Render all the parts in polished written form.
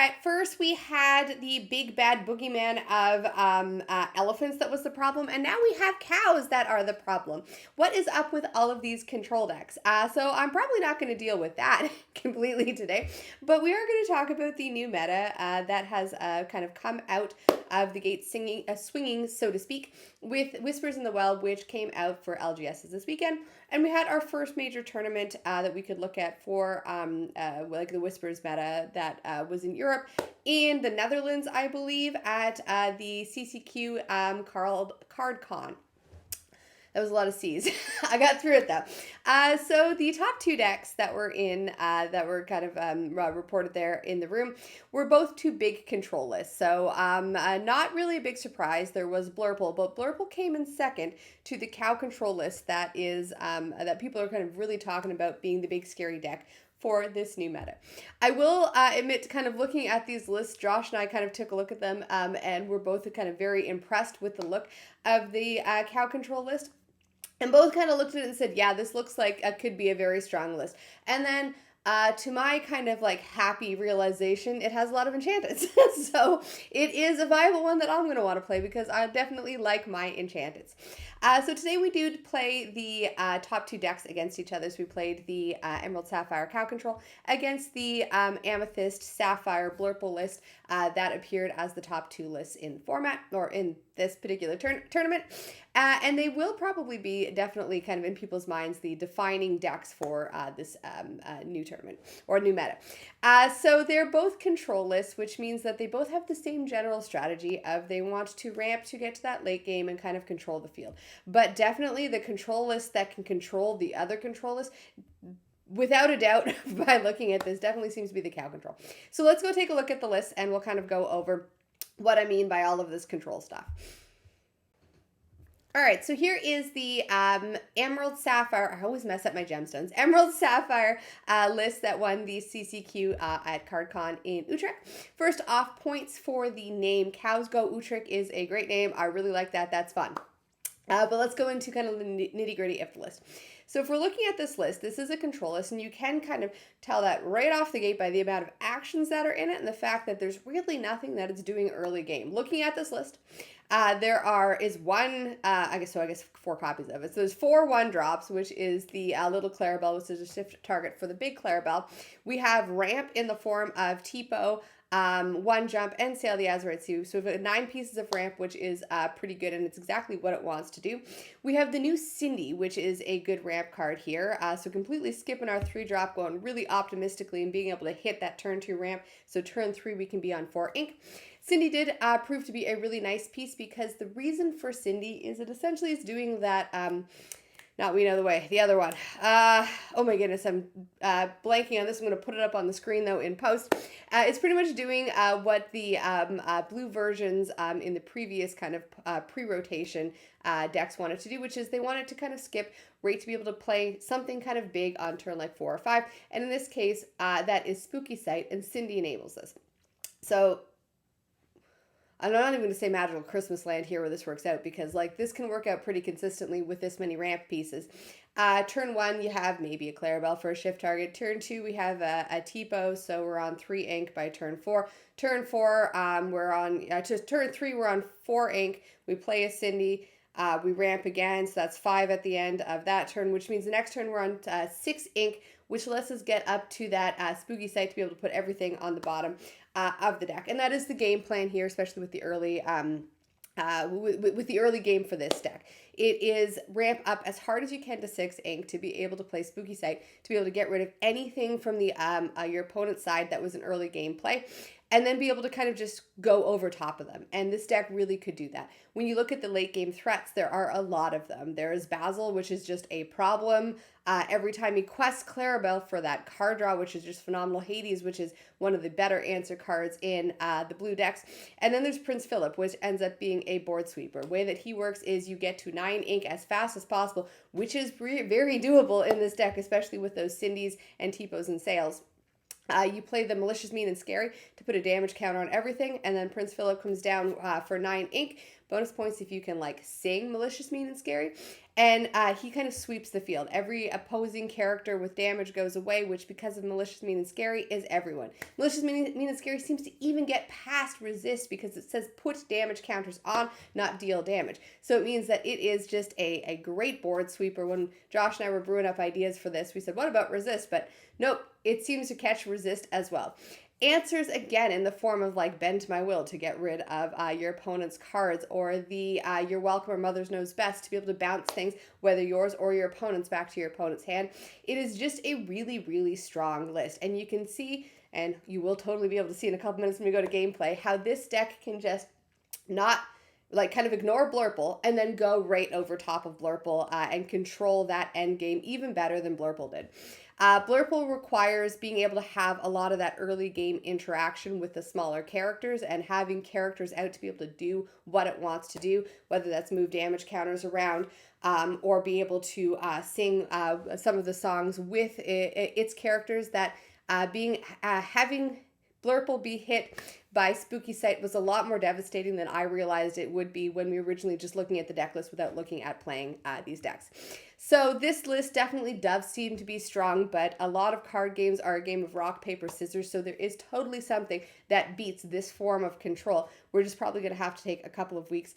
right, first we had the big bad boogeyman of elephants that was the problem, and now we have cows that are the problem. What is up with all of these control decks? So I'm probably not going to deal with that completely today, but we are going to talk about the new meta that has kind of come out of the gate swinging, so to speak, with Whispers in the Well, which came out for LGSs this weekend. And we had our first major tournament that we could look at for like the Whispers meta that was in Europe, in the Netherlands, I believe, at the CCQ CardCon. That was a lot of C's. I got through it though. So the top two decks that were in, that were kind of reported there in the room, were both two big control lists. So not really a big surprise. There was Blurple, but Blurple came in second to the cow control list that is that people are kind of really talking about being the big scary deck for this new meta. I will admit, kind of looking at these lists, Josh and I kind of took a look at them, and we're both kind of very impressed with the look of the cow control list. And both kind of looked at it and said, yeah, this looks like it could be a very strong list. And then to my kind of like happy realization, it has a lot of enchanteds. So it is a viable one that I'm going to want to play because I definitely like my enchanteds. So today we do play the top two decks against each other. So we played the Emerald Sapphire Cow Control against the Amethyst Sapphire Blurple list that appeared as the top two lists in format, or in this particular tournament. And they will probably be definitely kind of in people's minds the defining decks for this new tournament or new meta. So they're both control lists, which means that they both have the same general strategy of they want to ramp to get to that late game and kind of control the field. But definitely the control list that can control the other control list, without a doubt, by looking at this, definitely seems to be the cow control. So let's go take a look at the list and we'll kind of go over what I mean by all of this control stuff. All right, so here is the Emerald Sapphire, I always mess up my gemstones, Emerald Sapphire list that won the CCQ at CardCon in Utrecht. First off, points for the name. Cows Go Utrecht is a great name. I really like that. That's fun. But let's go into kind of the nitty-gritty of the list. So if we're looking at this list, this is a control list, and you can kind of tell that right off the gate by the amount of actions that are in it and the fact that there's really nothing that it's doing early game. Looking at this list, there is one, I guess 4 copies of it. So there's 4 1-drops, which is the little Clarabelle, which is a shift target for the big Clarabelle. We have ramp in the form of Tipo, 1 jump, and Sail the Azaretsu. So we've got 9 pieces of ramp, which is pretty good, and it's exactly what it wants to do. We have the new Cindy, which is a good ramp card here. So completely skipping our 3-drop, going really optimistically and being able to hit that turn 2 ramp. So turn 3 we can be on 4 ink. Cindy did prove to be a really nice piece because the reason for Cindy is it essentially is doing that, not We Know the Way, the other one. Oh my goodness, I'm blanking on this. I'm going to put it up on the screen though in post. It's pretty much doing what the blue versions in the previous kind of pre-rotation decks wanted to do, which is they wanted to kind of skip right to be able to play something kind of big on turn like 4 or 5. And in this case, that is Spooky Sight, and Cindy enables this. So I'm not even going to say Magical Christmas Land here where this works out, because like this can work out pretty consistently with this many ramp pieces. Turn 1, you have maybe a Clarabelle for a shift target. Turn 2, we have a Tipo, so we're on 3 ink by turn 4. Turn 4, we're on, turn 3, we're on 4 ink. We play a Cindy. We ramp again, so that's 5 at the end of that turn, which means the next turn we're on 6 ink, which lets us get up to that Spooky Sight to be able to put everything on the bottom of the deck. And that is the game plan here, especially with the early with the early game for this deck. It is ramp up as hard as you can to 6 ink to be able to play Spooky Sight, to be able to get rid of anything from the your opponent's side that was an early game play, and then be able to kind of just go over top of them. And this deck really could do that. When you look at the late game threats, there are a lot of them. There is Basil, which is just a problem. Every time you quest Clarabelle for that card draw, which is just phenomenal. Hades, which is one of the better answer cards in the blue decks. And then there's Prince Phillip, which ends up being a board sweeper. The way that he works is you get to 9 ink as fast as possible, which is very doable in this deck, especially with those Cindy's and Tipos and Sails. You play the Malicious, Mean, and Scary to put a damage counter on everything, and then Prince Phillip comes down for 9 ink. Bonus points if you can, like, sing Malicious, Mean, and Scary. And he kind of sweeps the field. Every opposing character with damage goes away, which, because of Malicious, Mean, and Scary, is everyone. Malicious, Mean, and Scary seems to even get past Resist because it says put damage counters on, not deal damage. So it means that it is just a great board sweeper. When Josh and I were brewing up ideas for this, we said, what about Resist? But nope, it seems to catch Resist as well. Answers, again, in the form of, like, bend to my will to get rid of your opponent's cards, or the you're welcome or mother's knows best to be able to bounce things, whether yours or your opponent's, back to your opponent's hand. It is just a really, really strong list. And you can see, and you will totally be able to see in a couple minutes when we go to gameplay, how this deck can just not, like, kind of ignore Blurple and then go right over top of Blurple and control that end game even better than Blurple did. Blurple requires being able to have a lot of that early game interaction with the smaller characters and having characters out to be able to do what it wants to do, whether that's move damage counters around or be able to sing some of the songs with its characters. That having Blurple be hit by Spooky Sight was a lot more devastating than I realized it would be when we were originally just looking at the deck list without looking at playing these decks. So this list definitely does seem to be strong, but a lot of card games are a game of rock, paper, scissors, so there is totally something that beats this form of control. We're just probably going to have to take a couple of weeks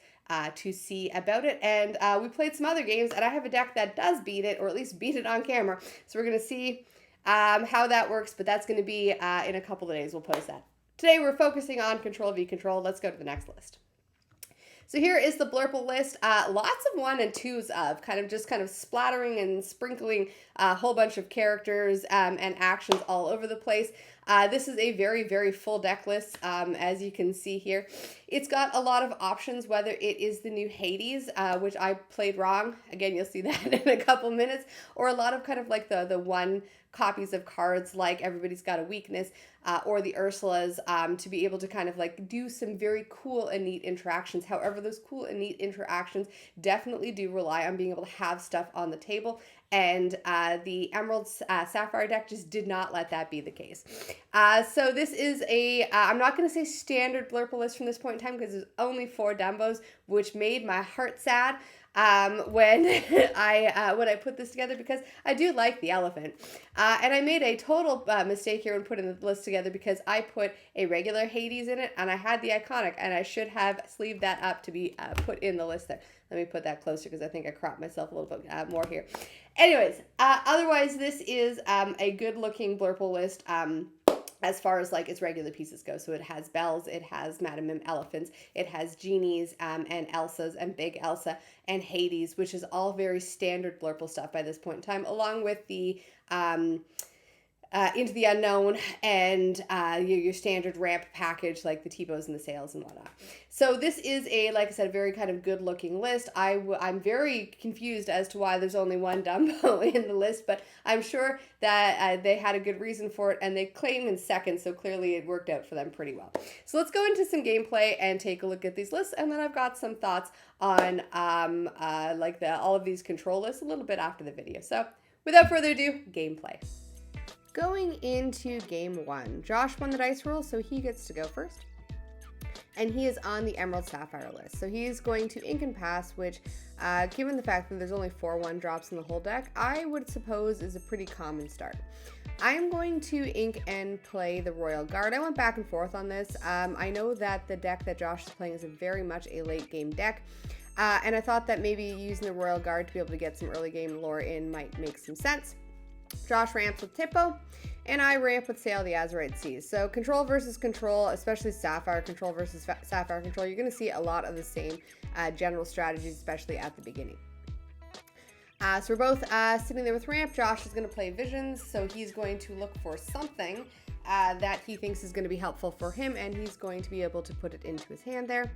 to see about it, and we played some other games, and I have a deck that does beat it, or at least beat it on camera, so we're going to see how that works, but that's going to be in a couple of days. We'll post that. Today we're focusing on Control v Control. Let's go to the next list. So here is the Blurple list. Lots of 1 and 2s of kind of splattering and sprinkling a whole bunch of characters and actions all over the place. This is a very, very full deck list, as you can see here. It's got a lot of options, whether it is the new Hades, which I played wrong. Again, you'll see that in a couple minutes. Or a lot of kind of like the one copies of cards like Everybody's Got a Weakness, or the Ursulas, to be able to kind of like do some very cool and neat interactions. However, those cool and neat interactions definitely do rely on being able to have stuff on the table, and the Emerald Sapphire deck just did not let that be the case. So this is I'm not going to say standard Blurple list from this point in time because there's only 4 Dumbos, which made my heart sad when I put this together, because I do like the elephant. And I made a total mistake here when putting the list together, because I put a regular Hades in it and I had the iconic, and I should have sleeved that up to be put in the list there. Let me put that closer because I think I cropped myself a little bit more here. Anyways, otherwise this is a good looking Blurple list. As far as like its regular pieces go. So it has bells, it has Madame Mim elephants, it has genies and Elsas and Big Elsa and Hades, which is all very standard Blurple stuff by this point in time, along with the Into the Unknown and your standard ramp package like the T-bows and the sails and whatnot. So this is like I said, very kind of good looking list. I'm very confused as to why there's only 1 Dumbo in the list, but I'm sure that they had a good reason for it, and they claim in second, so clearly it worked out for them pretty well. So let's go into some gameplay and take a look at these lists, and then I've got some thoughts on like all of these control lists a little bit after the video. So without further ado, gameplay. Going into game 1, Josh won the dice roll, so he gets to go first. And he is on the Emerald Sapphire list. So he's going to ink and pass, which, given the fact that there's only 4 1-drops in the whole deck, I would suppose is a pretty common start. I'm going to ink and play the Royal Guard. I went back and forth on this. I know that the deck that Josh is playing is very much a late game deck. And I thought that maybe using the Royal Guard to be able to get some early game lore in might make some sense. Josh ramps with Tippo, and I ramp with Sail the Azurite Seas. So control versus control, especially Sapphire control versus Sapphire control, you're going to see a lot of the same general strategies, especially at the beginning. So we're both sitting there with ramp. Josh is going to play Visions, so he's going to look for something that he thinks is going to be helpful for him, and he's going to be able to put it into his hand there.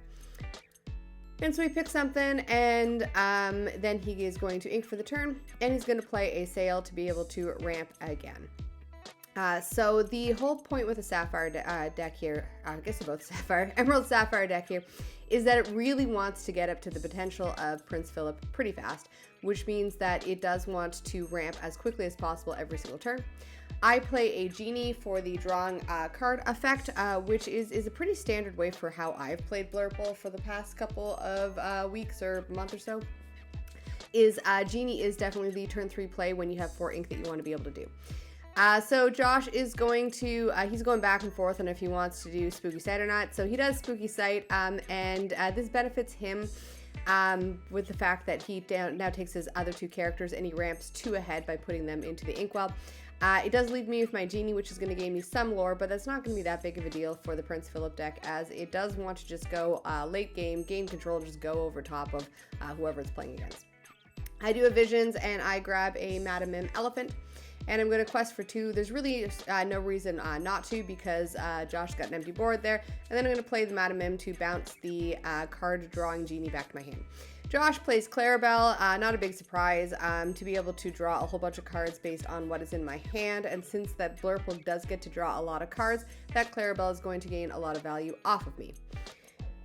And so he picks something, and then he is going to ink for the turn, and he's going to play a Sail to be able to ramp again. So the whole point with the Sapphire deck here, I guess they're both Sapphire, Emerald Sapphire deck here, is that it really wants to get up to the potential of Prince Phillip pretty fast, which means that it does want to ramp as quickly as possible every single turn. I play a Genie for the drawing card effect, which is a pretty standard way for how I've played Blurple for the past couple of weeks or month or so. Genie is definitely the turn 3 play when you have 4 ink that you want to be able to do. So Josh is going to, he's going back and forth on if he wants to do Spooky Sight or not. So he does Spooky Sight, and this benefits him with the fact that he now takes his other 2 characters and he ramps 2 ahead by putting them into the inkwell. It does leave me with my Genie, which is going to gain me some lore, but that's not going to be that big of a deal for the Prince Phillip deck, as it does want to just go late game control, just go over top of whoever it's playing against. I do a Visions, and I grab a Madam Mim Elephant. And I'm going to quest for 2. There's really no reason not to, because Josh got an empty board there. And then I'm going to play the Madam Mim to bounce the card drawing Genie back to my hand. Josh plays Clarabelle, not a big surprise, to be able to draw a whole bunch of cards based on what is in my hand. And since that Blurple does get to draw a lot of cards, that Clarabelle is going to gain a lot of value off of me.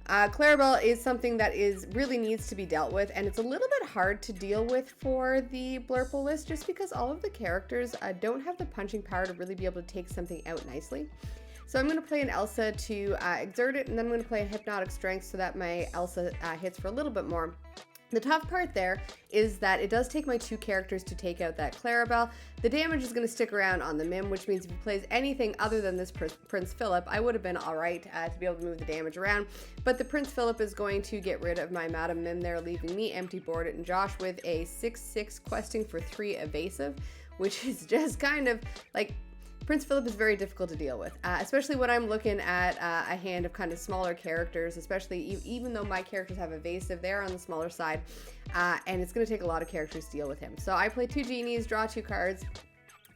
Clarabelle is something that really needs to be dealt with, and it's a little bit hard to deal with for the Blurple list just because all of the characters don't have the punching power to really be able to take something out nicely. So I'm going to play an Elsa to exert it, and then I'm going to play a Hypnotic Strength so that my Elsa hits for a little bit more. The tough part there is that it does take my 2 characters to take out that Clarabelle. The damage is going to stick around on the Mim, which means if he plays anything other than this Prince Phillip, I would have been alright to be able to move the damage around. But the Prince Phillip is going to get rid of my Madam Mim there, leaving me empty boarded, and Josh with a 6/6 questing for 3 evasive, which is just kind of like... Prince Phillip is very difficult to deal with, especially when I'm looking at a hand of kind of smaller characters, especially even though my characters have evasive, they're on the smaller side, and it's going to take a lot of characters to deal with him. So I play 2 Genies, draw 2 cards,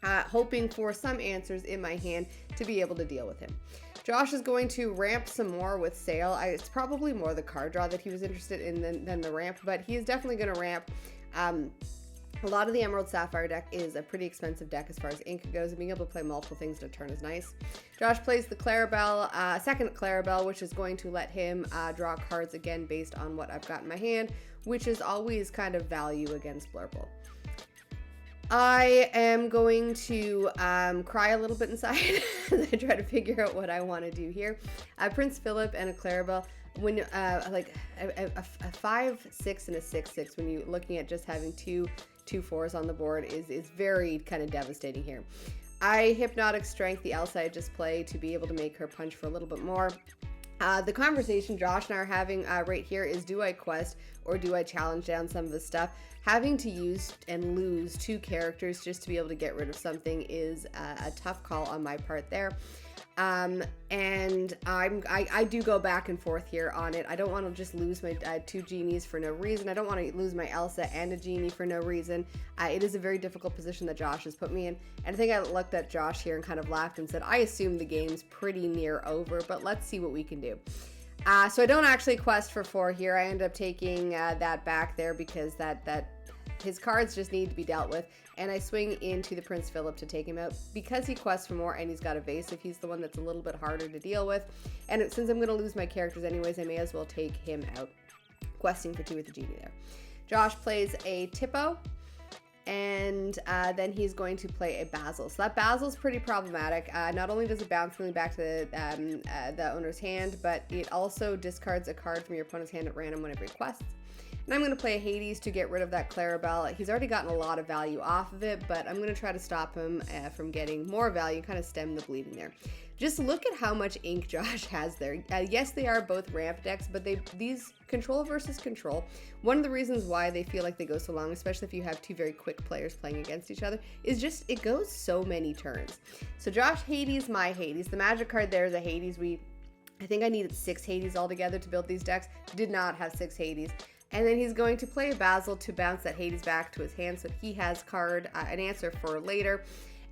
hoping for some answers in my hand to be able to deal with him. Josh is going to ramp some more with Sail. It's probably more the card draw that he was interested in than the ramp, but he is definitely going to ramp. A lot of the Emerald Sapphire deck is a pretty expensive deck as far as ink goes, and being able to play multiple things in a turn is nice. Josh plays the Clarabelle, second Clarabelle, which is going to let him draw cards again based on what I've got in my hand, which is always kind of value against Blurple. I am going to cry a little bit inside as I try to figure out what I want to do here. Prince Phillip and a Clarabelle, when like a 5/6 and a 6/6, when you're looking at just having two 4s on the board is very kind of devastating here. I Hypnotic Strength the Elsa I just played to be able to make her punch for a little bit more. The conversation Josh and I are having right here is, do I quest or do I challenge down some of the stuff? Having to use and lose 2 characters just to be able to get rid of something is a tough call on my part there. And I do go back and forth here on it. I don't want to just lose my 2 Genies for no reason. I don't want to lose my Elsa and a Genie for no reason. It is a very difficult position that Josh has put me in. And I think I looked at Josh here and kind of laughed and said, I assume the game's pretty near over, but let's see what we can do. So I don't actually quest for 4 here. I end up taking that back there because that his cards just need to be dealt with, and I swing into the Prince Phillip to take him out. Because he quests for more and he's got evasive, he's the one that's a little bit harder to deal with, and since I'm going to lose my characters anyways, I may as well take him out, questing for 2 with the Genie there. Josh plays a Tippo, and then he's going to play a Basil. So that Basil's pretty problematic. Not only does it bounce something back to the owner's hand, but it also discards a card from your opponent's hand at random whenever he quests. And I'm going to play a Hades to get rid of that Clarabelle. He's already gotten a lot of value off of it, but I'm going to try to stop him from getting more value, kind of stem the bleeding there. Just look at how much ink Josh has there. Yes, they are both ramp decks, but these control versus control, one of the reasons why they feel like they go so long, especially if you have 2 very quick players playing against each other, is just it goes so many turns. So Josh Hades, my Hades. The magic card there is a Hades. I think I needed 6 Hades altogether to build these decks. Did not have 6 Hades. And then he's going to play a Basil to bounce that Hades back to his hand so he has an answer for later.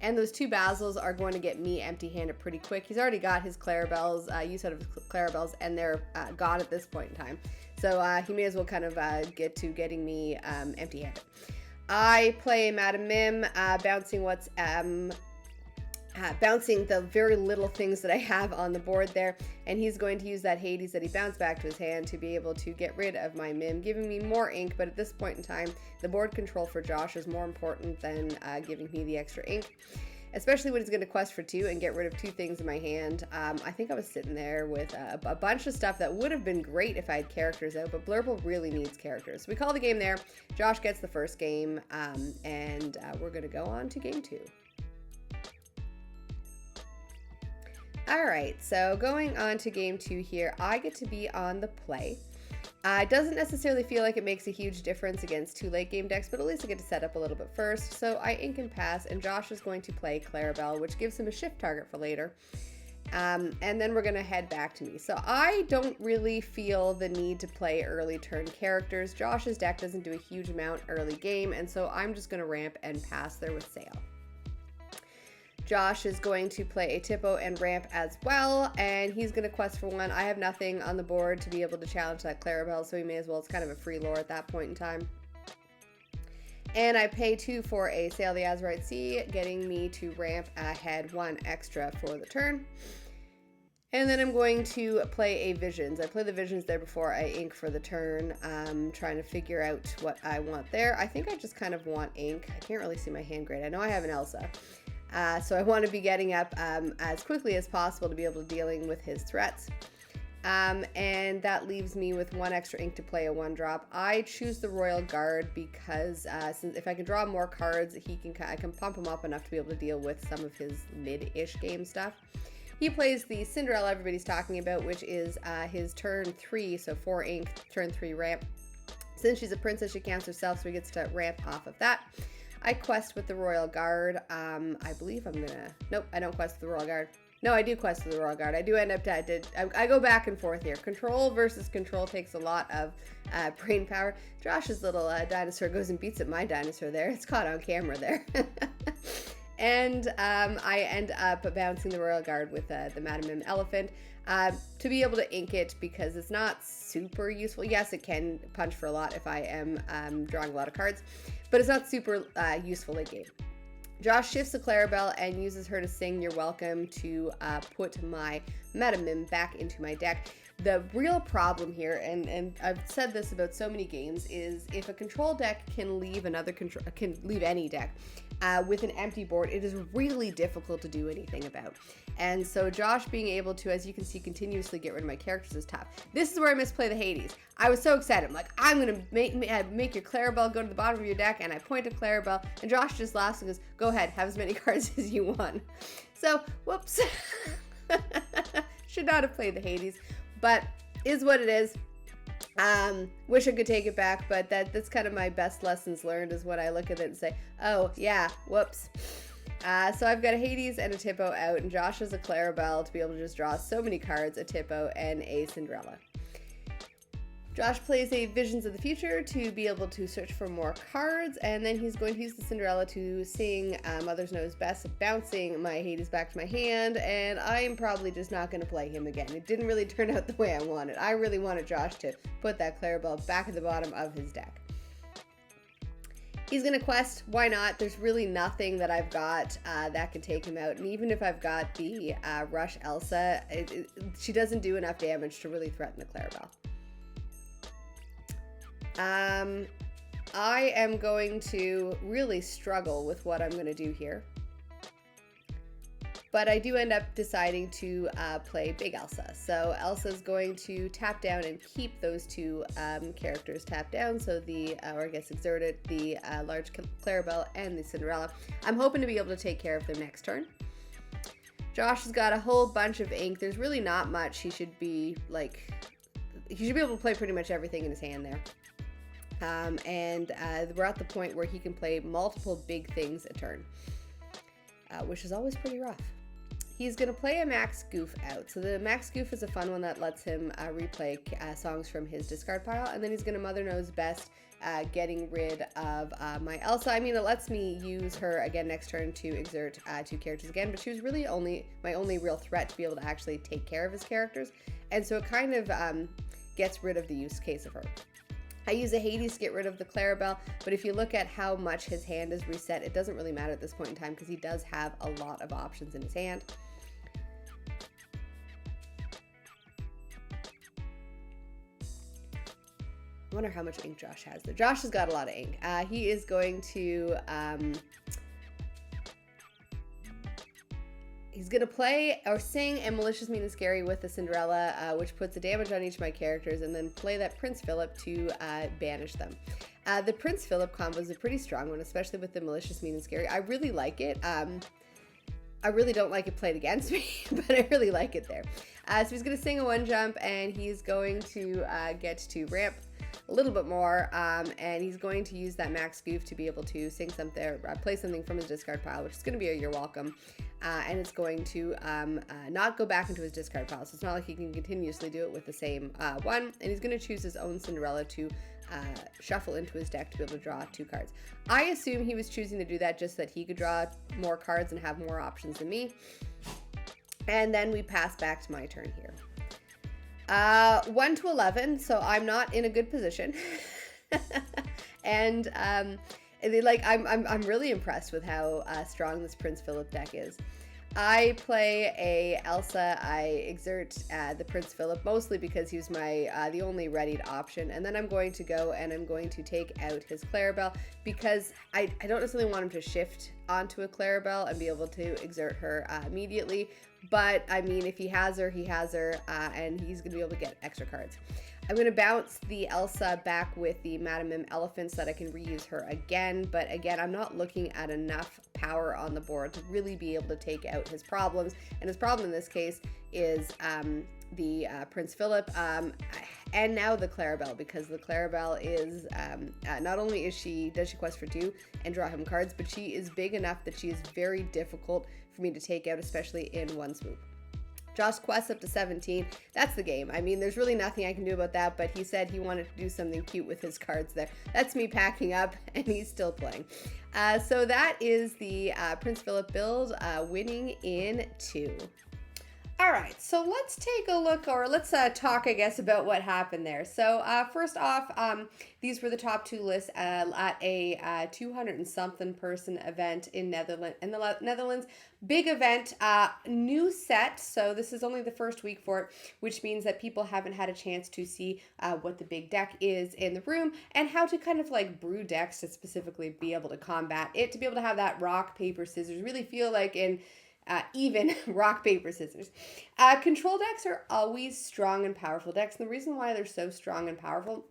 And those 2 Basils are going to get me empty-handed pretty quick. He's already got his Clarabelles, use out of his Clarabelles, and they're gone at this point in time. So he may as well kind of get to getting me empty-handed. I play Madam Mim, bouncing what's bouncing the very little things that I have on the board there, and he's going to use that Hades that he bounced back to his hand to be able to get rid of my Mim, giving me more ink. But at this point in time, the board control for Josh is more important than giving me the extra ink, especially when he's going to quest for 2 and get rid of 2 things in my hand. I think I was sitting there with a bunch of stuff that would have been great if I had characters out, but Blurple really needs characters. So we call the game there. Josh gets the first game, and we're going to go on to game 2. All right, so going on to game 2 here, I get to be on the play. It doesn't necessarily feel like it makes a huge difference against 2 late game decks, but at least I get to set up a little bit first. So I ink and pass, and Josh is going to play Clarabelle, which gives him a shift target for later. And then we're going to head back to me. So I don't really feel the need to play early turn characters. Josh's deck doesn't do a huge amount early game, and so I'm just going to ramp and pass there with Sail. Josh is going to play a Tippo and ramp as well, and he's going to quest for 1. I have nothing on the board to be able to challenge that Clarabelle, so he may as well. It's kind of a free lore at that point in time. And I pay 2 for a Sail the Azurite Sea, getting me to ramp ahead 1 extra for the turn. And then I'm going to play a Visions. I play the Visions there before I ink for the turn, trying to figure out what I want there. I think I just kind of want ink. I can't really see my hand great. I know I have an Elsa. So I want to be getting up as quickly as possible to be able to dealing with his threats. And that leaves me with 1 extra ink to play a 1-drop. I choose the Royal Guard because since if I can draw more cards, I can pump him up enough to be able to deal with some of his mid-ish game stuff. He plays the Cinderella everybody's talking about, which is his turn 3, so 4 ink, turn 3 ramp. Since she's a princess, she counts herself, so he gets to ramp off of that. I quest with the Royal Guard. I believe I'm gonna... Nope, I don't quest with the Royal Guard. No, I do quest with the Royal Guard. I do end up... I go back and forth here. Control versus control takes a lot of brain power. Josh's little dinosaur goes and beats up my dinosaur there. It's caught on camera there. And I end up bouncing the Royal Guard with the Madame Mim Elephant to be able to ink it because it's not super useful. Yes, it can punch for a lot if I am drawing a lot of cards, but it's not super useful late game. Josh shifts to Clarabelle and uses her to sing You're Welcome to put my Madame Mim back into my deck. The real problem here, and I've said this about so many games, is if a control deck can leave any deck with an empty board, it is really difficult to do anything about. And so Josh being able to, as you can see, continuously get rid of my characters is tough. This is where I misplay the Hades. I was so excited. I'm like, I'm going to make your Clarabelle go to the bottom of your deck, and I point to Clarabelle, and Josh just laughs and goes, go ahead, have as many cards as you want. So, whoops. Should not have played the Hades, but is what it is. Wish I could take it back, but that's kind of my best lessons learned is when I look at it and say, oh yeah, whoops. So I've got a Hades and a Tippo out, and Josh has a Clarabelle to be able to just draw so many cards, a Tippo and a Cinderella. Josh plays a Visions of the Future to be able to search for more cards, and then he's going to use the Cinderella to sing Mother's Knows Best, bouncing my Hades back to my hand, and I am probably just not going to play him again. It didn't really turn out the way I wanted. I really wanted Josh to put that Clarabelle back at the bottom of his deck. He's going to quest. Why not? There's really nothing that I've got that can take him out, and even if I've got the Rush Elsa, she doesn't do enough damage to really threaten the Clarabelle. I am going to really struggle with what I'm going to do here. But I do end up deciding to play Big Elsa. So Elsa's going to tap down and keep those 2 characters tapped down. So or I guess exerted, the large Clarabelle and the Cinderella. I'm hoping to be able to take care of them next turn. Josh has got a whole bunch of ink. There's really not much he should be able to play pretty much everything in his hand there. We're at the point where he can play multiple big things a turn, which is always pretty rough. He's going to play a Max Goof out. So the Max Goof is a fun one that lets him replay songs from his discard pile, and then he's going to Mother Knows Best, getting rid of my Elsa. I mean, it lets me use her again next turn to exert 2 characters again, but she was really my only real threat to be able to actually take care of his characters, and so it kind of gets rid of the use case of her. I use a Hades to get rid of the Clarabelle, but if you look at how much his hand is reset, it doesn't really matter at this point in time because he does have a lot of options in his hand. I wonder how much ink Josh has there. Josh has got a lot of ink. He is going to... he's going to play or sing a Malicious, Mean, and Scary with the Cinderella, which puts a damage on each of my characters, and then play that Prince Phillip to banish them. The Prince Phillip combo is a pretty strong one, especially with the Malicious, Mean, and Scary. I really like it. I really don't like it played against me, but I really like it there. So he's going to sing a 1-jump, and he's going to get to ramp a little bit more, and he's going to use that max goof to be able to sing something, or play something from his discard pile, which is going to be a You're Welcome, and it's going to not go back into his discard pile, so it's not like he can continuously do it with the same one, and he's going to choose his own Cinderella to shuffle into his deck to be able to draw 2 cards. I assume he was choosing to do that just so that he could draw more cards and have more options than me, and then we pass back to my turn here. 1 to 11, so I'm not in a good position. And I'm really impressed with how strong this Prince Phillip deck is. I play a Elsa. I exert the Prince Phillip mostly because he's my the only readied option, and then I'm going to go and I'm going to take out his Clarabelle because I don't necessarily want him to shift onto a Clarabelle and be able to exert her immediately. But I mean, if he has her, and he's going to be able to get extra cards. I'm going to bounce the Elsa back with the Madame Mim Elephant so that I can reuse her again. But again, I'm not looking at enough power on the board to really be able to take out his problems. And his problem in this case is the Prince Phillip and now the Clarabelle, because the Clarabelle is not only does she quest for 2 and draw him cards, but she is big enough that she is very difficult for me to take out, especially in one swoop. Josh quests up to 17. That's the game. I mean, there's really nothing I can do about that, but he said he wanted to do something cute with his cards there. That's me packing up, and he's still playing. So that is the Prince Phillip build, winning in 2. All right, so let's take a look, or let's talk, I guess, about what happened there. So first off, these were the top 2 lists at a 200 and something person event in the Netherlands. Big event, new set. So this is only the first week for it, which means that people haven't had a chance to see what the big deck is in the room and how to kind of like brew decks to specifically be able to combat it, to be able to have that rock, paper, scissors, really feel like in even rock, paper, scissors. Control decks are always strong and powerful decks. And the reason why they're so strong and powerful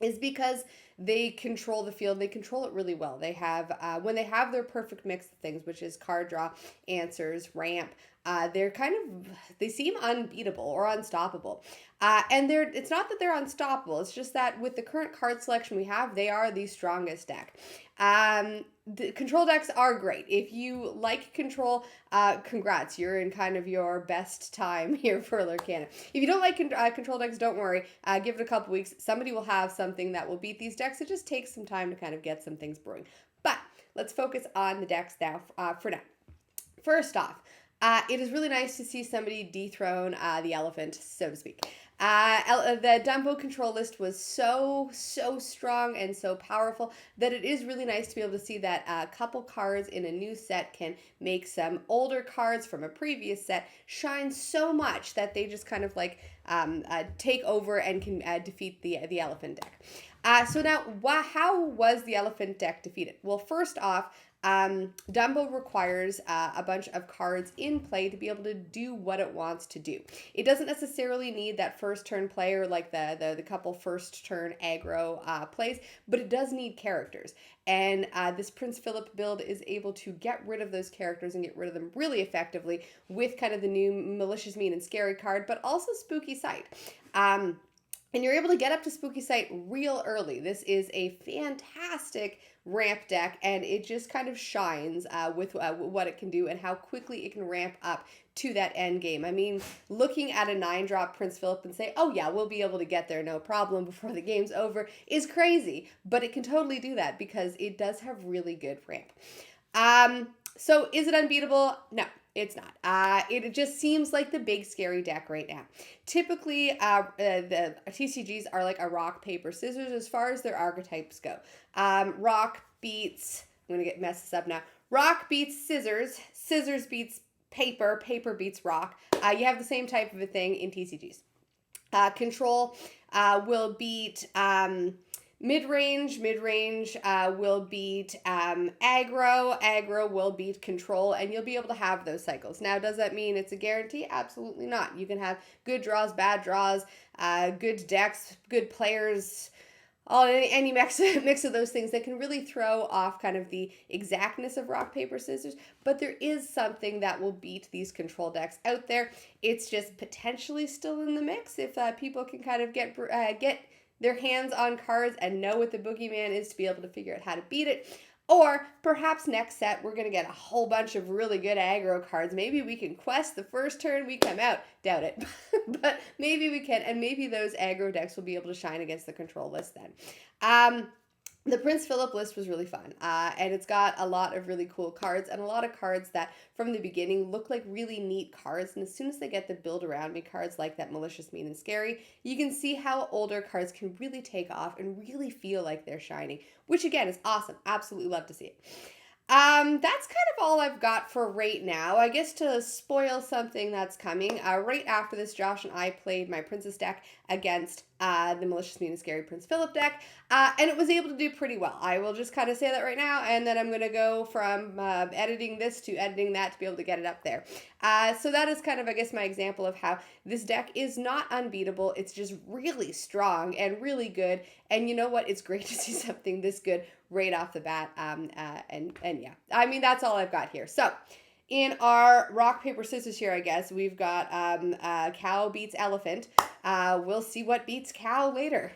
is because they control the field. They control it really well. They have, when they have their perfect mix of things, which is card draw, answers, ramp, they seem unbeatable or unstoppable. And it's not that they're unstoppable. It's just that with the current card selection we have, they are the strongest deck. The control decks are great. If you like control, congrats. You're in kind of your best time here for Lorcana. If you don't like control decks, don't worry. Give it a couple weeks. Somebody will have something that will beat these decks. It just takes some time to kind of get some things brewing. But let's focus on the decks now for now. First off, it is really nice to see somebody dethrone the elephant, so to speak. The Dumbo control list was so strong and so powerful that it is really nice to be able to see that a couple cards in a new set can make some older cards from a previous set shine so much that they just kind of like take over and can defeat the elephant deck. So now, how was the elephant deck defeated? Well, first off, Dumbo requires a bunch of cards in play to be able to do what it wants to do. It doesn't necessarily need that first turn player like the couple first turn aggro plays, but it does need characters. And this Prince Phillip build is able to get rid of those characters and get rid of them really effectively with kind of the new Malicious, Mean, and Scary card, but also Spooky Sight. And you're able to get up to Spooky Sight real early. This is a fantastic ramp deck, and it just kind of shines with what it can do and how quickly it can ramp up to that end game. I mean, looking at a 9-drop Prince Phillip and say, oh yeah, we'll be able to get there no problem before the game's over is crazy, but it can totally do that because it does have really good ramp. So is it unbeatable? No. it's not. It just seems like the big scary deck right now. Typically, the TCGs are like a rock, paper, scissors as far as their archetypes go. Rock beats, I'm going to mess this up now. Rock beats scissors, scissors beats paper, paper beats rock. You have the same type of a thing in TCGs. Control will beat mid-range, mid-range will beat aggro, aggro will beat control, and you'll be able to have those cycles. Now, does that mean it's a guarantee? Absolutely not. You can have good draws, bad draws, good decks, good players, any mix of those things that can really throw off kind of the exactness of rock, paper, scissors. But there is something that will beat these control decks out there. It's just potentially still in the mix if people can kind of get their hands on cards and know what the boogeyman is to be able to figure out how to beat it. Or perhaps next set, we're going to get a whole bunch of really good aggro cards. Maybe we can quest the first turn we come out. Doubt it. But maybe we can. And maybe those aggro decks will be able to shine against the control list then. The Prince Phillip list was really fun, and it's got a lot of really cool cards and a lot of cards that from the beginning look like really neat cards, and as soon as they get the build around me cards like that Malicious, Mean, and Scary, you can see how older cards can really take off and really feel like they're shining, which again is awesome. Absolutely love to see it. That's kind of all I've got for right now. I guess to spoil something that's coming, right after this, Josh and I played my Princess deck against the Malicious, Mean, and Scary Prince Phillip deck, and it was able to do pretty well. I will just kind of say that right now, and then I'm going to go from editing this to editing that to be able to get it up there. So that is kind of, I guess, my example of how this deck is not unbeatable. It's just really strong and really good, and you know what? It's great to see something this good right off the bat, and yeah, I mean, that's all I've got here. So in our rock, paper, scissors here, I guess, we've got cow beats elephant. We'll see what beats cow later.